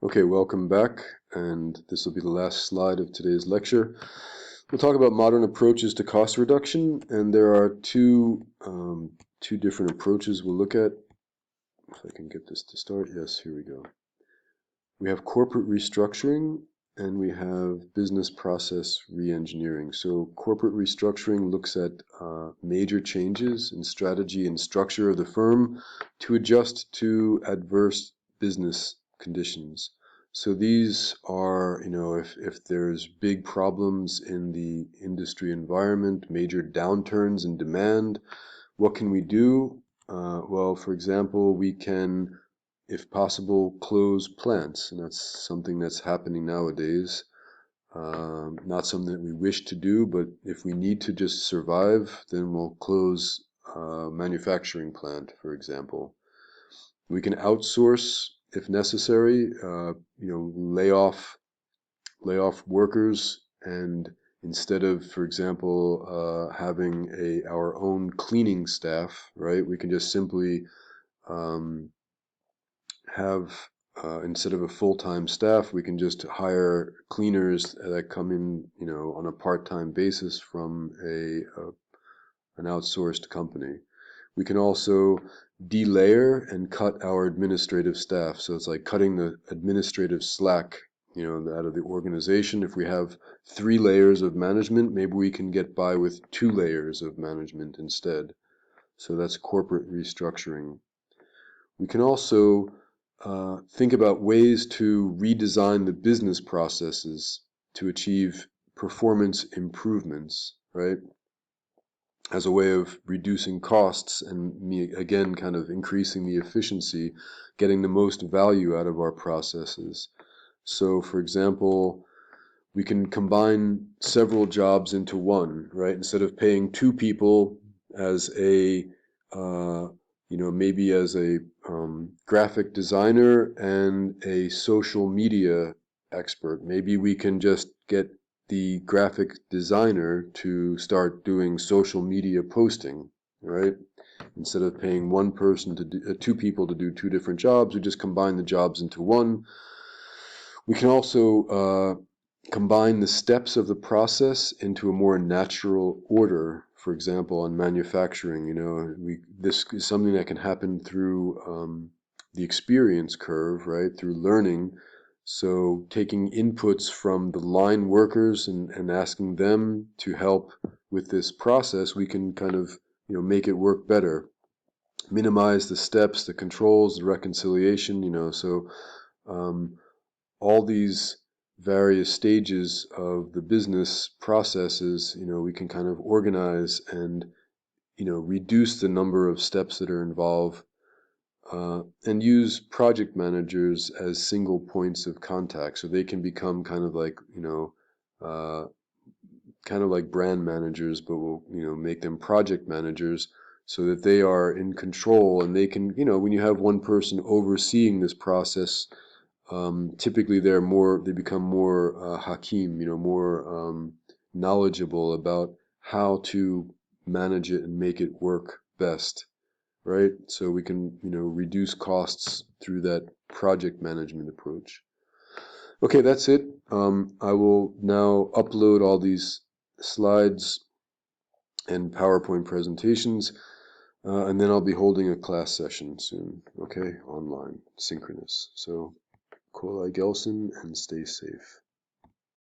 Okay, welcome back, and this will be the last slide of today's lecture. We'll talk about modern approaches to cost reduction, and there are two different approaches we'll look at. If I can get this to start, yes, here we go. We have corporate restructuring, and we have business process re-engineering. So corporate restructuring looks at major changes in strategy and structure of the firm to adjust to adverse business conditions. So these are, if there's big problems in the industry environment, major downturns in demand, what can we do? Well, for example, we can, if possible, close plants, and that's something that's happening nowadays. Not something that we wish to do, but if we need to just survive, then we'll close a manufacturing plant, for example. We can outsource if necessary, lay off workers, and instead of, for example, having our own cleaning staff, right, we can just simply have, instead of a full-time staff, we can just hire cleaners that come in, on a part-time basis from an outsourced company. We can also delayer and cut our administrative staff. So it's like cutting the administrative slack, out of the organization. If we have 3 layers of management, maybe we can get by with 2 layers of management instead. So that's corporate restructuring. We can also think about ways to redesign the business processes to achieve performance improvements, right? As a way of reducing costs and, again, kind of increasing the efficiency, getting the most value out of our processes. So, for example, we can combine several jobs into one, right? Instead of paying 2 people as maybe as a graphic designer and a social media expert, maybe we can just get the graphic designer to start doing social media posting, right? Instead of paying 1 person to do, 2 people to do 2 different jobs, we just combine the jobs into one. We can also combine the steps of the process into a more natural order. For example, on manufacturing, this is something that can happen through the experience curve, right? Through learning. So taking inputs from the line workers and asking them to help with this process, we can kind of, make it work better. Minimize the steps, the controls, the reconciliation, so all these various stages of the business processes, we can kind of organize and, reduce the number of steps that are involved, and use project managers as single points of contact, so they can become kind of like, kind of like brand managers, but we'll, make them project managers so that they are in control, and they can, when you have one person overseeing this process, typically they become more hakim, more knowledgeable about how to manage it and make it work best, right? So we can, reduce costs through that project management approach. Okay, that's it. I will now upload all these slides and PowerPoint presentations, and then I'll be holding a class session soon, okay, online, synchronous. So Kolai Gelson, and stay safe.